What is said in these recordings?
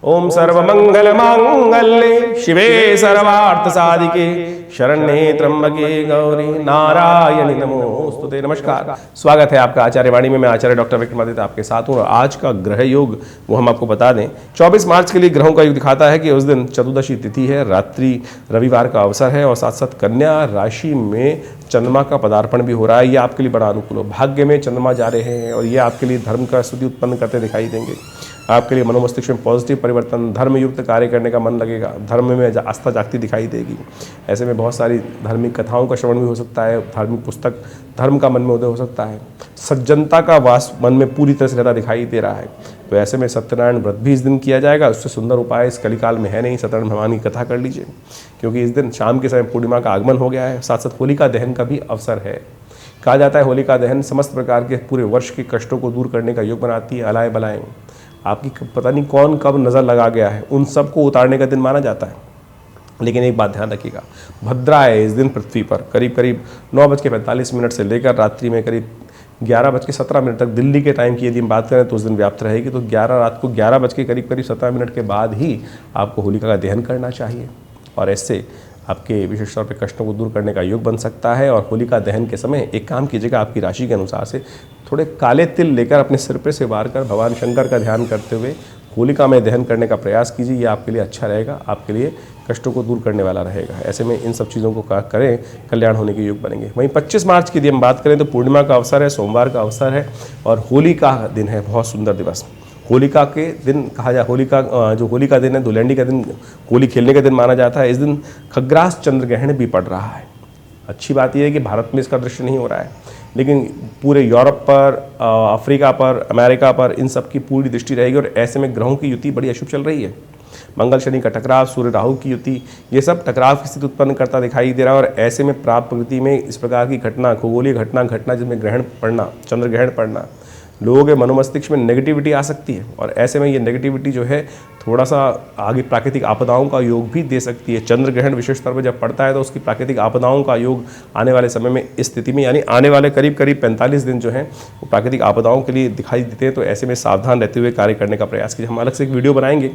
ओम सर्वमंगल मांगल्ये शिवे सर्वार्थ साधिके शरण्ये त्र्यंबके गौरी नारायणी नमोस्तुते। नमस्कार, स्वागत है आपका आचार्य वाणी में। मैं आचार्य डॉक्टर विक्रमादित्य आपके साथ हूँ और आज का ग्रह योग वो हम आपको बता दें। 24 मार्च के लिए ग्रहों का योग दिखाता है कि उस दिन चतुर्दशी तिथि है, रात्रि रविवार का अवसर है और साथ साथ कन्या राशि में चंद्रमा का पदार्पण भी हो रहा है। ये आपके लिए बड़ा अनुकूल हो। भाग्य में चंद्रमा जा रहे हैं और ये आपके लिए धर्म का स्थिति उत्पन्न करते दिखाई देंगे। आपके लिए मनोमस्तिष्क में पॉजिटिव परिवर्तन, धर्मयुक्त कार्य करने का मन लगेगा, धर्म में आस्था जागती दिखाई देगी। ऐसे में बहुत सारी धार्मिक कथाओं का श्रवण भी हो सकता है, धार्मिक पुस्तक धर्म का मन में उदय हो सकता है। सज्जनता का वास मन में पूरी तरह से रहता दिखाई दे रहा है। तो ऐसे में सत्यनारायण व्रत भी इस दिन किया जाएगा। उससे सुंदर उपाय इस कलिकाल में है नहीं। सत्यनारायण भगवान की कथा कर लीजिए, क्योंकि इस दिन शाम के समय पूर्णिमा का आगमन हो गया है। साथ साथ होलिका दहन का भी अवसर है। कहा जाता है होलिका दहन समस्त प्रकार के पूरे वर्ष के कष्टों को दूर करने का योग बनाती है। अलाए बलाएं आपकी पता नहीं कौन कब नज़र लगा गया है, उन सबको उतारने का दिन माना जाता है। लेकिन एक बात ध्यान रखिएगा, भद्रा है इस दिन पृथ्वी पर करीब 9:45 से लेकर रात्रि में करीब 11:17 तक दिल्ली के टाइम की यदि हम बात करें तो उस दिन व्याप्त रहेगी। तो रात को 11 करीब 17 के बाद ही आपको होलिका का दहन करना चाहिए और ऐसे आपके विशेष तौर पे कष्टों को दूर करने का योग बन सकता है। और होलिका दहन के समय एक काम कीजिएगा, आपकी राशि के अनुसार से थोड़े काले तिल लेकर अपने सिर पे से वार कर भगवान शंकर का ध्यान करते हुए होलिका में दहन करने का प्रयास कीजिए। ये आपके लिए अच्छा रहेगा, आपके लिए कष्टों को दूर करने वाला रहेगा। ऐसे में इन सब चीज़ों को करें, कल्याण होने के योग बनेंगे। वहीं 25 मार्च की यदि हम बात करें तो पूर्णिमा का अवसर है, सोमवार का अवसर है और होली का दिन है। बहुत सुंदर दिवस होलिका के दिन कहा जाए। होलिका दिन है, धुलंडी का दिन, होली खेलने का दिन माना जाता है। इस दिन खग्रास चंद्र ग्रहण भी पड़ रहा है। अच्छी बात यह है कि भारत में इसका दृश्य नहीं हो रहा है, लेकिन पूरे यूरोप पर, अफ्रीका पर, अमेरिका पर इन सब की पूरी दृष्टि रहेगी। और ऐसे में ग्रहों की युति बड़ी अशुभ चल रही है। मंगल शनि का टकराव, सूर्य राहु की युति, ये सब टकराव की स्थिति उत्पन्न करता दिखाई दे रहा है। और ऐसे में प्राप्त प्रकृति में इस प्रकार की घटना, खगोलीय घटना जिसमें ग्रहण पड़ना, चंद्र ग्रहण पड़ना, लोगों के मनोमस्तिष्क में नेगेटिविटी आ सकती है। और ऐसे में ये नेगेटिविटी जो है थोड़ा सा आगे प्राकृतिक आपदाओं का योग भी दे सकती है। चंद्र ग्रहण विशेष तौर पर जब पड़ता है तो उसकी प्राकृतिक आपदाओं का योग आने वाले समय में इस स्थिति में, यानी आने वाले करीब 45 दिन जो हैं वो प्राकृतिक आपदाओं के लिए दिखाई देते हैं। तो ऐसे में सावधान रहते हुए कार्य करने का प्रयास कीजिए। हम अलग से एक वीडियो बनाएंगे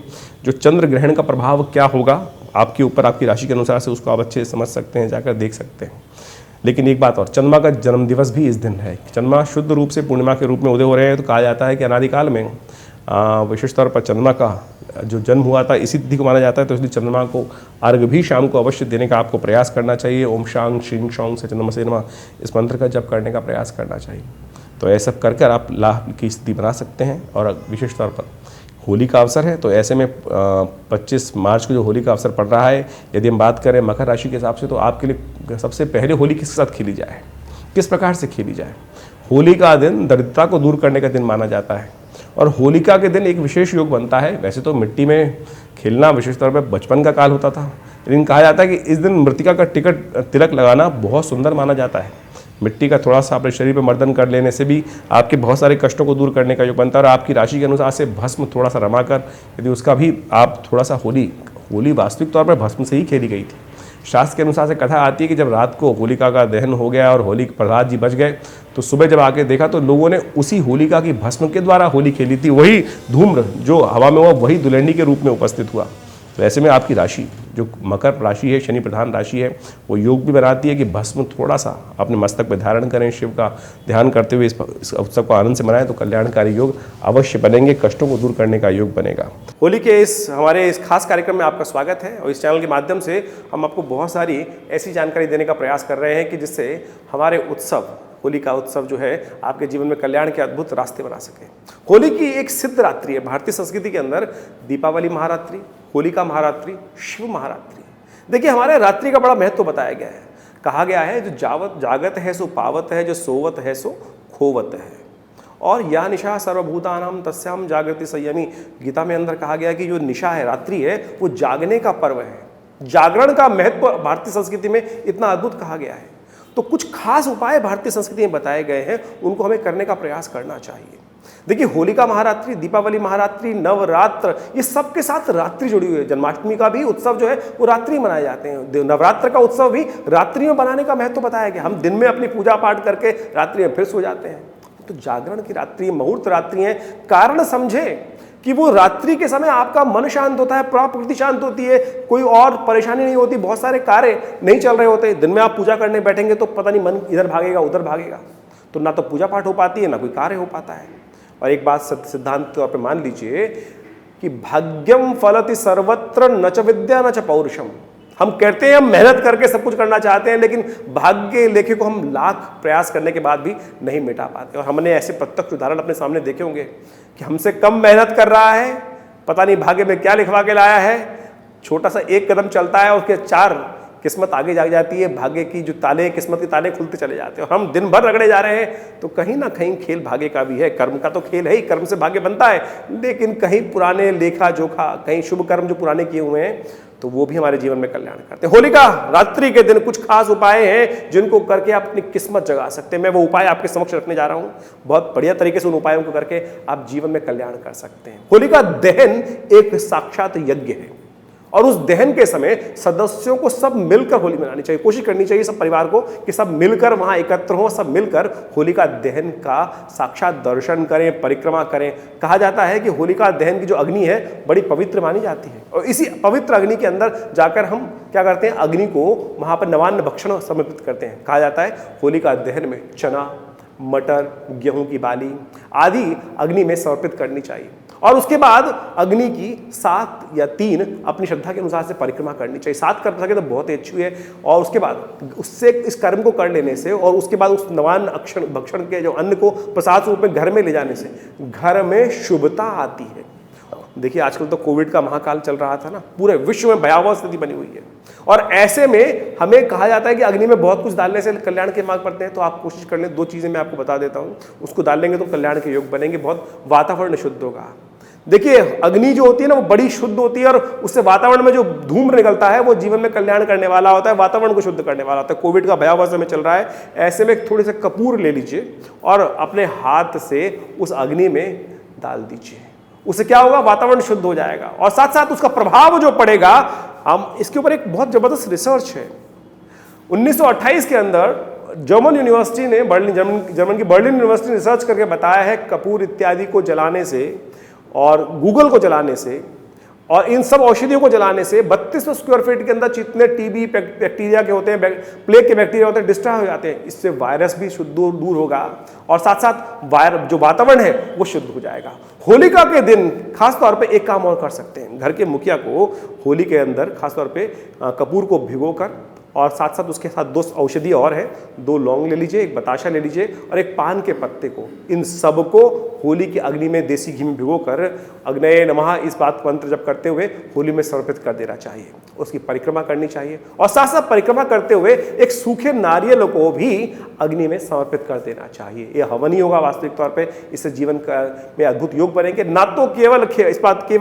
जो चंद्र ग्रहण का प्रभाव क्या होगा आपके ऊपर, आपकी राशि के अनुसार से, उसको आप अच्छे से समझ सकते हैं, जाकर देख सकते हैं। लेकिन एक बात और, चंद्रमा का जन्म दिवस भी इस दिन है। चंद्रमा शुद्ध रूप से पूर्णिमा के रूप में उदय हो रहे हैं। तो कहा जाता है कि अनादिकाल में विशेष तौर पर चंद्रमा का जो जन्म हुआ था इसी तिथि को माना जाता है। तो इसलिए चंद्रमा को अर्घ्य भी शाम को अवश्य देने का आपको प्रयास करना चाहिए। ओम शांग श्रीं शौंग से चंद्रमा से नमः, इस मंत्र का जप करने का प्रयास करना चाहिए। तो ऐसा कर आप लाभ की स्थिति बना सकते हैं। और विशेष तौर पर होली का अवसर है, तो ऐसे में 25 मार्च को जो होली का अवसर पड़ रहा है, यदि हम बात करें मकर राशि के हिसाब से, तो आपके लिए सबसे पहले होली किसके साथ खेली जाए, किस प्रकार से खेली जाए। होली का दिन दरिद्रता को दूर करने का दिन माना जाता है और होलिका के दिन एक विशेष योग बनता है। वैसे तो मिट्टी में खेलना विशेष तौर पर बचपन का काल होता था, लेकिन कहा जाता है कि इस दिन मृतिका का तिलक लगाना बहुत सुंदर माना जाता है। मिट्टी का थोड़ा सा अपने शरीर पर मर्दन कर लेने से भी आपके बहुत सारे कष्टों को दूर करने का योग बनता है। और आपकी राशि के अनुसार से भस्म थोड़ा सा रमाकर यदि उसका भी आप थोड़ा सा होली वास्तविक तौर पर भस्म से ही खेली गई थी। शास्त्र के अनुसार से कथा आती है कि जब रात को होलिका का दहन हो गया और होली प्रहलाद जी बच गए, तो सुबह जब आके देखा तो लोगों ने उसी होलिका की भस्म के द्वारा होली खेली थी। वही धूम्र जो हवा में हुआ वही दुलहनी के रूप में उपस्थित हुआ। तो ऐसे में आपकी राशि जो मकर राशि है, शनि प्रधान राशि है, वो योग भी बनाती है कि भस्म थोड़ा सा अपने मस्तक पर धारण करें, शिव का ध्यान करते हुए इस उत्सव को आनंद से मनाएं, तो कल्याणकारी योग अवश्य बनेंगे, कष्टों को दूर करने का योग बनेगा। होली के हमारे इस खास कार्यक्रम में आपका स्वागत है और इस चैनल के माध्यम से हम आपको बहुत सारी ऐसी जानकारी देने का प्रयास कर रहे हैं कि जिससे हमारे उत्सव, होली का उत्सव जो है आपके जीवन में कल्याण के अद्भुत रास्ते बना सके। होली की एक सिद्ध रात्रि है। भारतीय संस्कृति के अंदर दीपावली महारात्रि, होलिका महारात्रि, शिव महारात्रि। देखिए, हमारे रात्रि का बड़ा महत्व बताया गया है। कहा गया है जो जागत है सो पावत है, जो सोवत है सो खोवत है। और या निशा सर्वभूतानाम तस्याम जागृति संयमी, गीता में अंदर कहा गया है कि जो निशा है, रात्रि है, वो जागने का पर्व है। जागरण का महत्व भारतीय संस्कृति में इतना अद्भुत कहा गया है। तो कुछ खास उपाय भारतीय संस्कृति में बताए गए हैं, उनको हमें करने का प्रयास करना चाहिए। देखिए, होलिका महारात्रि, दीपावली महारात्रि, नवरात्र, ये सब के साथ रात्रि जुड़ी हुई है। जन्माष्टमी का भी उत्सव जो है वो रात्रि मनाए जाते हैं। नवरात्र का उत्सव भी रात्रि में बनाने का महत्व बताया गया। हम दिन में अपनी पूजा पाठ करके रात्रि में फिर सो जाते हैं। तो जागरण की रात्रि, मुहूर्त रात्रि है। कारण समझे कि वो रात्रि के समय आपका मन शांत होता है, प्रकृति शांत होती है, कोई और परेशानी नहीं होती, बहुत सारे कार्य नहीं चल रहे होते। दिन में आप पूजा करने बैठेंगे तो पता नहीं मन इधर भागेगा उधर भागेगा, तो ना तो पूजा पाठ हो पाती है ना कोई कार्य हो पाता है। और एक बात सिद्धांत तौर पर मान लीजिए कि भाग्यम फलति सर्वत्र न च विद्या न च पौरुषम। हम कहते हैं हम मेहनत करके सब कुछ करना चाहते हैं, लेकिन भाग्य लेखे को हम लाख प्रयास करने के बाद भी नहीं मिटा पाते। और हमने ऐसे प्रत्यक्ष उदाहरण अपने सामने देखे होंगे कि हमसे कम मेहनत कर रहा है, पता नहीं भाग्य में क्या लिखवा के लाया है, छोटा सा एक कदम चलता है उसके 4 किस्मत आगे जा जाती है, भाग्य की जो ताले, किस्मत के ताले खुलते चले जाते हैं। और हम दिन भर रगड़े जा रहे हैं, तो कहीं ना कहीं खेल भाग्य का भी है। कर्म का तो खेल है ही, कर्म से भाग्य बनता है, लेकिन कहीं पुराने लेखा जोखा, कहीं शुभ कर्म जो पुराने किए हुए हैं, तो वो भी हमारे जीवन में कल्याण करते हैं। होलिका रात्रि के दिन कुछ खास उपाय हैं जिनको करके आप अपनी किस्मत जगा सकते हैं। मैं वो उपाय आपके समक्ष रखने जा रहा हूं। बहुत बढ़िया तरीके से उन उपायों को करके आप जीवन में कल्याण कर सकते हैं। होलिका दहन एक साक्षात यज्ञ है, और उस दहन के समय सदस्यों को सब मिलकर होली मनानी चाहिए। कोशिश करनी चाहिए सब परिवार को कि सब मिलकर वहां एकत्र हो, सब मिलकर होलिका दहन का साक्षात दर्शन करें, परिक्रमा करें। कहा जाता है कि होलिका दहन की जो अग्नि है बड़ी पवित्र मानी जाती है, और इसी पवित्र अग्नि के अंदर जाकर हम क्या करते हैं, अग्नि को वहां पर नवान्न भक्षण समर्पित करते हैं। कहा जाता है होलिका दहन में चना, मटर, गेहूं की बाली आदि अग्नि में समर्पित करनी चाहिए, और उसके बाद अग्नि की 7 या 3 अपनी श्रद्धा के अनुसार से परिक्रमा करनी चाहिए। 7 कर सके तो बहुत ही अच्छी है। और उसके बाद उससे इस कर्म को कर लेने से, और उसके बाद उस नवान्न भक्षण के जो अन्न को प्रसाद रूप में घर में ले जाने से घर में शुभता आती है। देखिए आजकल तो कोविड का महाकाल चल रहा था ना, पूरे विश्व में भयावह स्थिति बनी हुई है, और ऐसे में हमें कहा जाता है कि अग्नि में बहुत कुछ डालने से कल्याण के मार्ग पड़ते हैं। तो आप कोशिश कर लें, 2 चीजें मैं आपको बता देता हूँ, उसको डाल लेंगे तो कल्याण के योग बनेंगे, बहुत वातावरण शुद्ध होगा। देखिए अग्नि जो होती है ना वो बड़ी शुद्ध होती है, और उससे वातावरण में जो धूम्र निकलता है वो जीवन में कल्याण करने वाला होता है, वातावरण को शुद्ध करने वाला होता है। कोविड का भयावह समय चल रहा है, ऐसे में थोड़े से कपूर ले लीजिए और अपने हाथ से उस अग्नि में डाल दीजिए। उससे क्या होगा, वातावरण शुद्ध हो जाएगा, और साथ साथ उसका प्रभाव जो पड़ेगा, हम इसके ऊपर एक बहुत जबरदस्त रिसर्च है। 1928 के अंदर जर्मन यूनिवर्सिटी ने, जर्मन की बर्लिन यूनिवर्सिटी ने रिसर्च करके बताया है कपूर इत्यादि को जलाने से और गूगल को जलाने से और इन सब औषधियों को जलाने से 3200 स्क्वायर फीट के अंदर जितने टीबी बैक्टीरिया के होते हैं, प्लेग के बैक्टीरिया होते हैं, डिस्ट्रॉय हो जाते हैं। इससे वायरस भी शुद्ध दूर होगा, और साथ साथ जो वातावरण है वो शुद्ध हो जाएगा। होलिका के दिन खास तौर पे एक काम और कर सकते हैं, घर के मुखिया को होली के अंदर खास तौर पे कपूर को भिगोकर, और साथ साथ उसके साथ 2 औषधि और है, 2 लौंग ले लीजिए, 1 बताशा ले लीजिए और 1 पान के पत्ते को, इन सबको होली की अग्नि में देसी घी में भिगोकर अग्नये नमः इस बात मंत्र जप करते हुए होली में समर्पित कर देना चाहिए। उसकी परिक्रमा करनी चाहिए, और साथ साथ परिक्रमा करते हुए एक सूखे नारियल को भी अग्नि में समर्पित कर देना चाहिए। यह हवन ही होगा वास्तविक तौर पे, इससे जीवन में अद्भुत योग बनेंगे। ना तो केवल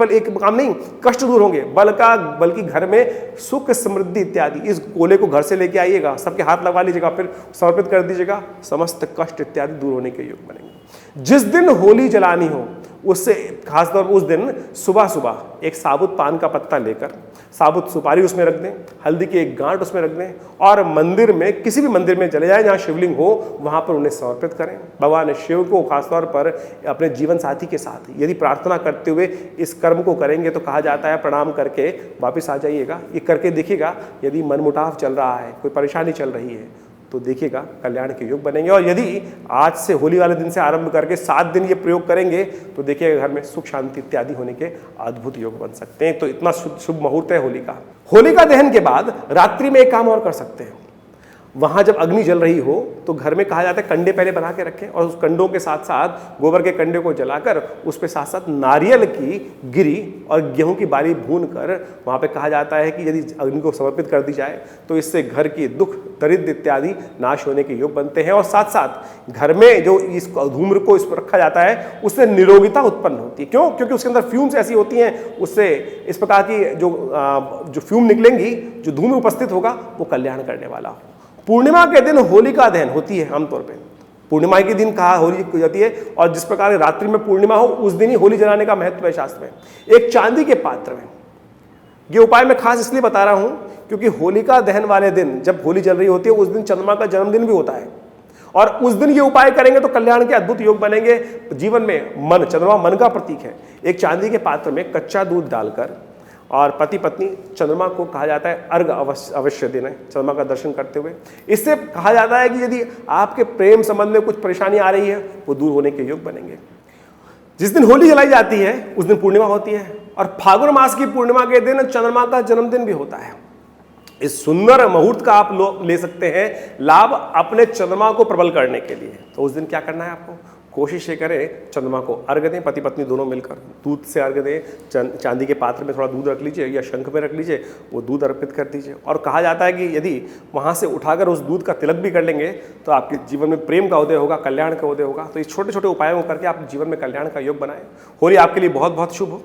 एक काम नहीं, कष्ट दूर होंगे, बल्कि घर में सुख समृद्धि इत्यादि। इस गोले को घर से लेके आइएगा, सबके हाथ लगवा लीजिएगा, फिर समर्पित कर दीजिएगा, समस्त कष्ट इत्यादि दूर होने के योग बनेंगे। जिस दिन होली जलानी हो उससे खासतौर पर उस दिन सुबह सुबह एक साबुत पान का पत्ता लेकर साबुत सुपारी उसमें रख दें, हल्दी की 1 गांठ उसमें रख दें, और मंदिर में, किसी भी मंदिर में चले जाएं जहाँ शिवलिंग हो, वहाँ पर उन्हें समर्पित करें। भगवान शिव को खासतौर पर अपने जीवन साथी के साथ यदि प्रार्थना करते हुए इस कर्म को करेंगे तो कहा जाता है प्रणाम करके वापस आ जाइएगा। ये करके देखिएगा, यदि मनमुटाव चल रहा है, कोई परेशानी चल रही है, तो देखिएगा कल्याण के योग बनेंगे। और यदि आज से होली वाले दिन से आरंभ करके 7 दिन ये प्रयोग करेंगे तो देखिएगा घर में सुख शांति इत्यादि होने के अद्भुत योग बन सकते हैं। तो इतना शुभ मुहूर्त है होली का। होलिका दहन के बाद रात्रि में एक काम और कर सकते हैं, वहां जब अग्नि जल रही हो तो घर में कहा जाता है कंडे पहले बना के रखें, और उस कंडों के साथ साथ गोबर के कंडे को जलाकर उस पे साथ साथ नारियल की गिरी और गेहूं की बाली भून कर वहां पे कहा जाता है कि यदि अग्नि को समर्पित कर दी जाए तो इससे घर की दुख दरिद्र इत्यादि नाश होने के योग बनते हैं। और साथ साथ घर में जो इस धूम्र को इस पर रखा जाता है उससे निरोगिता उत्पन्न होती है। क्यों? क्योंकि उसके अंदर फ्यूम्स ऐसी होती हैं, उससे इस प्रकार की जो फ्यूम निकलेंगी, जो धूम्र उपस्थित होगा वो कल्याण करने वाला हो। पूर्णिमा के दिन होलिका दहन होती है आमतौर पे, पूर्णिमा के दिन कहा होली हो जाती है, और जिस प्रकार रात्रि में पूर्णिमा हो उस दिन ही होली जलाने का महत्व है शास्त्र में। एक चांदी के पात्र में, ये उपाय मैं खास इसलिए बता रहा हूं क्योंकि होलिका दहन वाले दिन जब होली जल रही होती है उस दिन चंद्रमा का जन्मदिन भी होता है, और उस दिन ये उपाय करेंगे तो कल्याण के अद्भुत योग बनेंगे। जीवन में मन, चंद्रमा मन का प्रतीक है। एक चांदी के पात्र में कच्चा दूध डालकर और पति पत्नी चंद्रमा को कहा जाता है अर्घ अवश्य देना है, चंद्रमा का दर्शन करते हुए। इससे कहा जाता है कि यदि आपके प्रेम संबंध में कुछ परेशानी आ रही है वो दूर होने के योग बनेंगे। जिस दिन होली जलाई जाती है उस दिन पूर्णिमा होती है और फागुन मास की पूर्णिमा के दिन चंद्रमा का जन्मदिन भी होता है। इस सुंदर मुहूर्त का आप ले सकते हैं लाभ अपने चंद्रमा को प्रबल करने के लिए। तो उस दिन क्या करना है आपको, कोशिश ये करें चंद्रमा को अर्घ दें, पति पत्नी दोनों मिलकर दूध से अर्घ दें। चांदी के पात्र में थोड़ा दूध रख लीजिए या शंख में रख लीजिए, वो दूध अर्पित कर दीजिए। और कहा जाता है कि यदि वहाँ से उठाकर उस दूध का तिलक भी कर लेंगे तो आपके जीवन में प्रेम का उदय होगा, कल्याण का उदय होगा। तो इस छोटे छोटे उपायों को करके आप जीवन में कल्याण का योग बनाएं। होली आपके लिए बहुत बहुत शुभ हो।